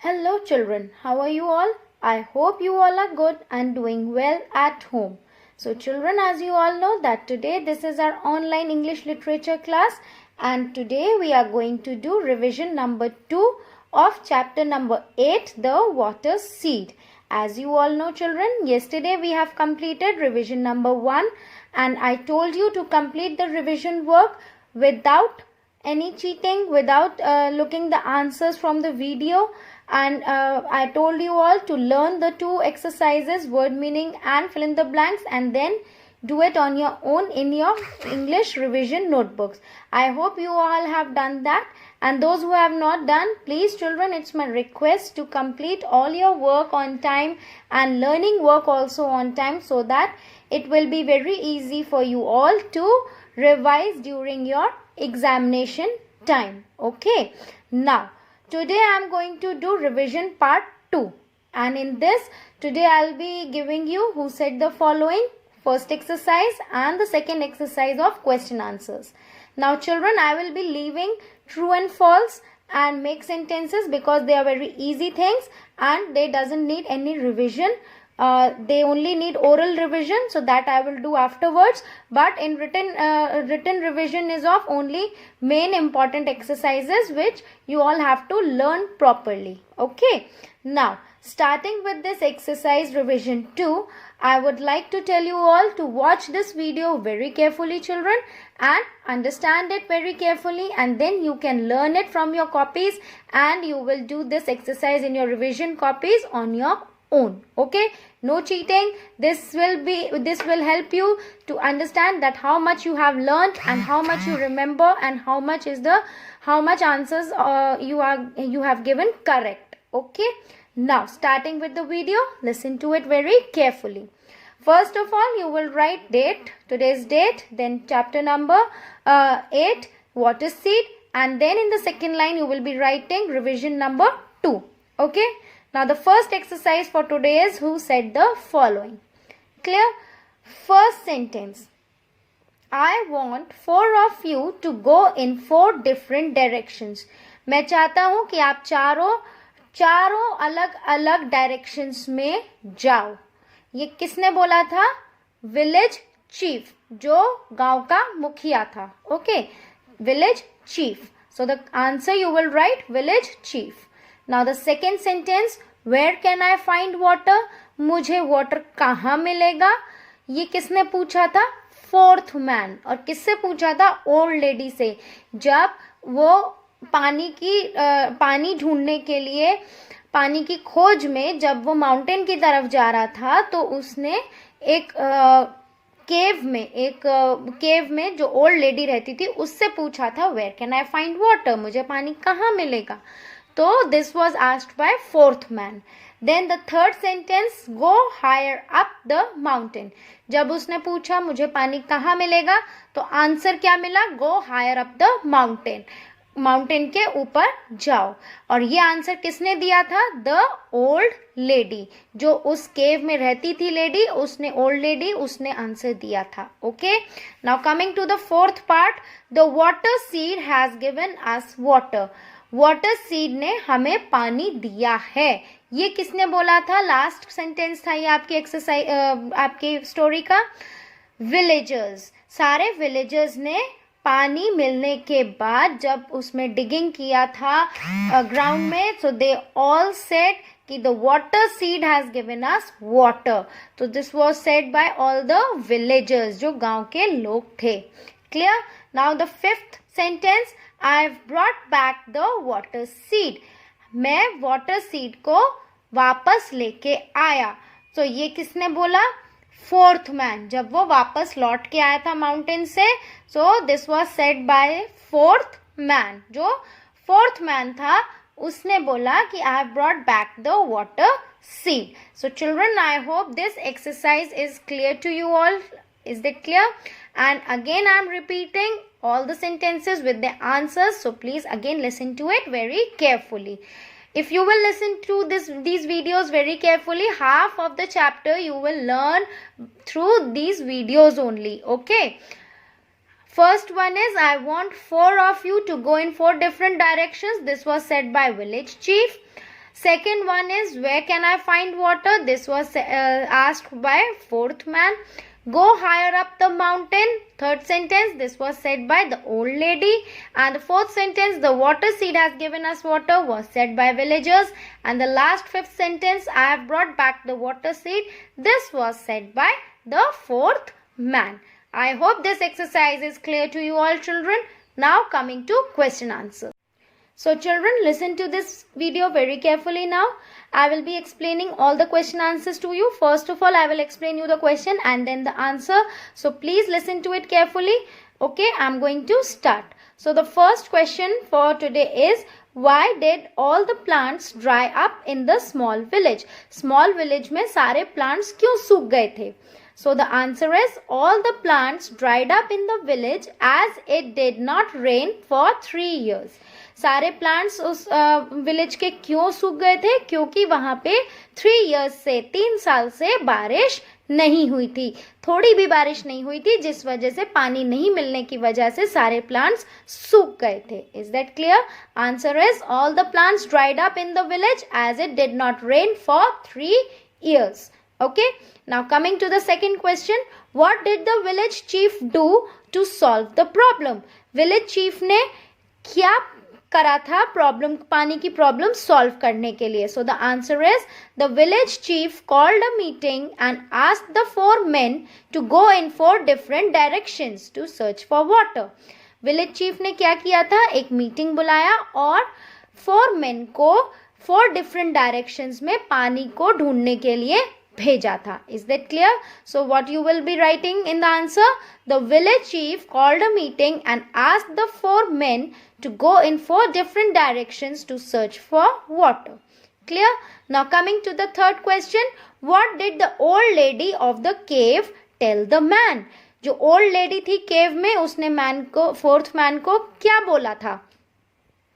Hello children, how are you all? I hope you all are good and doing well at home. So children, as you all know that today this is our online English literature class, and today we are going to do revision number 2 of chapter number 8, the water seed. As you all know children, yesterday we have completed revision number 1 and I told you to complete the revision work without any cheating, without looking the answers from the video, and I told you all to learn the two exercises, word meaning and fill in the blanks, and then do it on your own in your English revision notebooks. I hope you all have done that, and those who have not done, please children, it's my request to complete all your work on time and learning work also on time, so that it will be very easy for you all to revise during your examination time. Okay, now today I am going to do revision part 2, and in this today I'll be giving you who said the following, first exercise and the second exercise of question answers. Now children, I will be leaving true and false and make sentences because they are very easy things and they doesn't need any revision. They only need oral revision, so that I will do afterwards, but in written revision is of only main important exercises which you all have to learn properly. Okay, now starting with this exercise revision 2, I would like to tell you all to watch this video very carefully children and understand it very carefully, and then you can learn it from your copies and you will do this exercise in your revision copies on your own. Okay, no cheating. This will help you to understand that how much you have learned and how much you remember and how much answers you have given correct. Okay, now starting with the video, listen to it very carefully. First of all, you will write date, today's date, then chapter number 8, water seed, and then in the second line you will be writing revision number 2. Okay, now the first exercise for today is who said the following. Clear? First sentence. I want 4 of you to go in 4 different directions. मैं चाहता हूँ कि आप चारों अलग अलग directions में जाओ. ये किसने बोला था? विलेज चीफ, जो गांव का मुखिया था. Okay, village chief. So the answer you will write village chief. Now the second sentence, where can I find water? मुझे water कहाँ मिलेगा? ये किसने पूछा था? Fourth man. और किससे पूछा था? ओल्ड लेडी से. जब वो पानी ढूंढने के लिए, पानी की खोज में जब वो माउंटेन की तरफ जा रहा था, तो उसने एक केव में जो ओल्ड लेडी रहती थी उससे पूछा था, where can I find water? मुझे पानी कहाँ मिलेगा? तो this was asked by fourth man. Then the third sentence, go higher up the mountain. जब उसने पूछा मुझे पानी कहाँ मिलेगा, तो आंसर क्या मिला? Go higher up the mountain. Mountain के ऊपर जाओ. और ये आंसर किसने दिया था? द ओल्ड लेडी, जो उस केव में रहती थी लेडी, ओल्ड लेडी, उसने आंसर दिया था. Okay, now coming to the fourth part, the water seed has given us water. Water seed ने हमें पानी दिया है. ये किसने बोला था? लास्ट सेंटेंस था ये आपकी एक्सरसाइज, आपकी स्टोरी का. विलेजर्स, सारे विलेजर्स ने पानी मिलने के बाद जब उसमें डिगिंग किया था ग्राउंड में, सो दे ऑल सेड कि the water seed has given us water. तो this was said by all the villagers, जो गांव के लोग थे. Clear? Now the fifth sentence, I have brought back the water seed. मैं water seed को वापस लेके आया. तो ये किसने बोला? फोर्थ मैन, जब वो वापस लौट के आया था माउंटेन से. So this was said by fourth man. जो फोर्थ मैन था उसने बोला कि I have brought back the water seed. So children, I hope this exercise is clear to you all. Is it clear? And again I am repeating all the sentences with the answers, so please again listen to it very carefully. If you will listen to these videos very carefully, half of the chapter you will learn through these videos only. Okay, first one is, I want 4 of you to go in 4 different directions. This was said by village chief. Second one is, where can I find water? This was asked by fourth man. Go higher up the mountain. Third sentence, this was said by the old lady. And the fourth sentence, the water seed has given us water, was said by villagers. And the last fifth sentence, I have brought back the water seed, this was said by the fourth man. I hope this exercise is clear to you all, children. Now coming to question answer. So children, listen to this video very carefully now. I will be explaining all the question answers to you. First of all, I will explain you the question and then the answer. So please listen to it carefully. Okay, I am going to start. So the first question for today is, why did all the plants dry up in the small village? Small village में सारे plants क्यों सूख गए थे? So the answer is, all the plants dried up in the village as it did not rain for 3 years. सारे plants उस village के क्यों सूख गए थे? क्योंकि वहां पे 3 इयर्स से 3 साल से बारिश नहीं हुई थी, थोड़ी भी बारिश नहीं हुई थी, जिस वजह से पानी नहीं मिलने की वजह से सारे प्लांट्स सूख गए थे. Is that clear? Answer is, all the plants dried up in the village as it did not rain for 3 years. Okay, now coming to the second question, what did the village chief do to solve the problem? Village chief ने क्या करा था problem, पानी की problem solve करने के लिए? So the answer is, the village chief called a meeting and asked the 4 men to go in 4 different directions to search for water. Village chief ने क्या किया था? एक मीटिंग बुलाया और 4 men को 4 different directions में पानी को ढूंढने के लिए भेजा था. Is that clear? So what you will be writing in the answer? The village chief called a meeting and asked the 4 men to go in 4 different directions to search for water. Clear? Now coming to the third question, what did the old lady of the cave tell the man? जो old lady थी cave में, उसने man को, fourth man को क्या बोला था?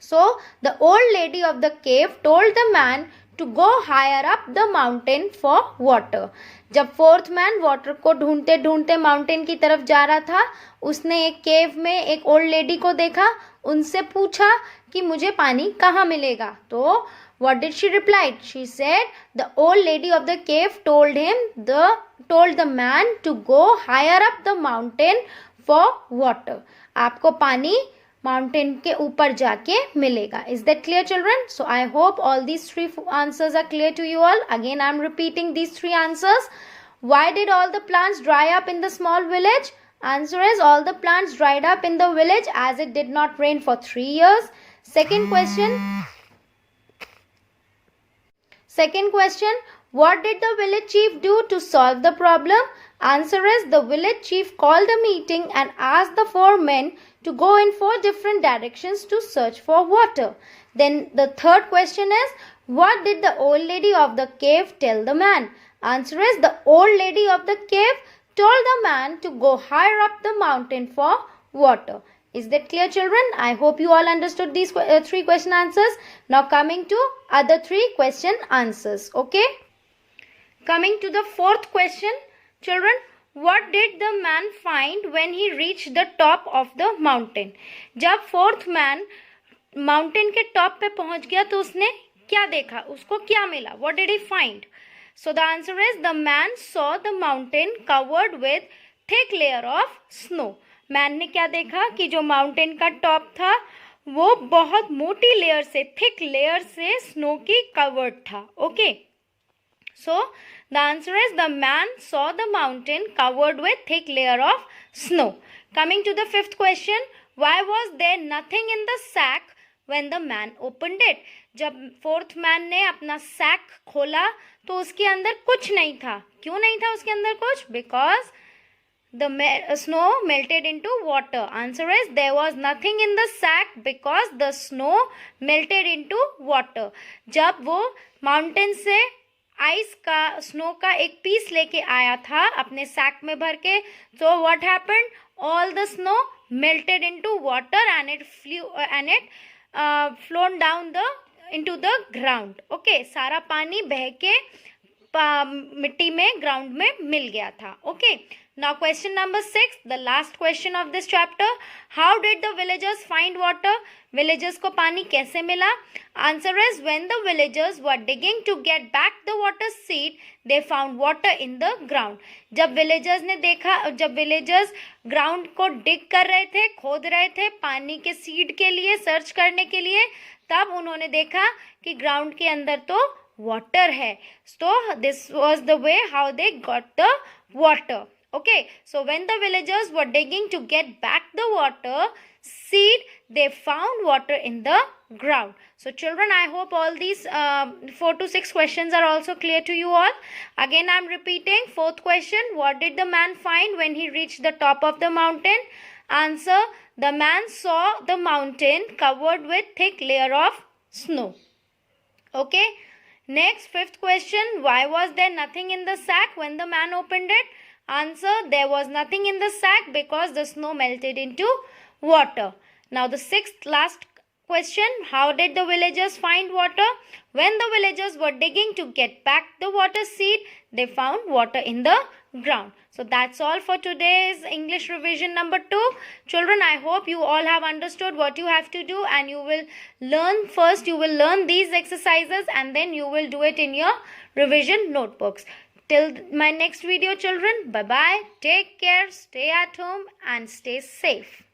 So the old lady of the cave told the man to go higher up the mountain for water. जब फोर्थ मैन वाटर को ढूंढते ढूंढते माउंटेन की तरफ जा रहा था, उसने एक केव में एक ओल्ड लेडी को देखा, उनसे पूछा कि मुझे पानी कहाँ मिलेगा. तो what did she replied? She said the old lady of the cave told the man to go higher up the mountain for water. आपको पानी माउंटेन के ऊपर जाके मिलेगा. Is that clear children? So I hope all these 3 answers are clear to you all. Again I am repeating these 3 answers. Why did all the plants dry up in the small village? Answer is, all the plants dried up in the village as it did not rain for 3 years. Second question, what did the village chief do to solve the problem? Answer is, the village chief called a meeting and asked the 4 men to go in 4 different directions to search for water. Then the third question is, what did the old lady of the cave tell the man? Answer is, the old lady of the cave told the man to go higher up the mountain for water. Is that clear children? I hope you all understood these 3 question answers. Now coming to other 3 question answers. Okay, coming to the fourth question, children, what did the man find when he reached the top of the mountain? जब fourth man mountain के top पे पहुंच गया तो उसने क्या देखा, उसको क्या मिला? What did he find? So the answer is, the man saw the mountain covered with thick layer of snow. Man ने क्या देखा कि जो माउंटेन का टॉप था वो बहुत मोटी लेयर से, थिक लेयर से स्नो की कवर्ड था. Okay, so the answer is, the man saw the mountain covered with thick layer of snow. Coming to the fifth question, why was there nothing in the sack when the man opened it? जब fourth man ने अपना sac खोला तो उसके अंदर कुछ नहीं था. क्यों नहीं था उसके अंदर कुछ? Because the snow melted into water. Answer is, there was nothing in the sack because the snow melted into water. जब वो माउंटेन से आइस का, स्नो का एक पीस लेके आया था अपने सैक में भर के, so what happened? All the snow melted into water and it flown down into the ground. Okay, सारा पानी बह के मिट्टी में ग्राउंड में मिल गया था. Okay, now question number 6, the last question of this chapter. How did the villagers find water? Villagers को पानी कैसे मिला? Answer is when the villagers were digging to get back the water seed they found water in the ground. जब villagers ground को dig कर रहे थे, खोद रहे थे पानी के सीड के लिए, सर्च करने के लिए, तब उन्होंने देखा कि ग्राउंड के अंदर तो वाटर है. So this was the way how they got the water. Okay, so when the villagers were digging to get back the water seed, they found water in the ground. So children, I hope all these 4 to 6 questions are also clear to you all. Again I am repeating. Fourth question, what did the man find when he reached the top of the mountain? Answer, the man saw the mountain covered with thick layer of snow. Okay. Next, fifth question, why was there nothing in the sack when the man opened it? Answer, there was nothing in the sack because the snow melted into water. Now the sixth last question, how did the villagers find water? When the villagers were digging to get back the water seed, they found water in the ground. So that's all for today's English revision number 2. Children, I hope you all have understood what you have to do, and you will learn first, you will learn these exercises and then you will do it in your revision notebooks. Till my next video, children, bye-bye. Take care, stay at home and stay safe.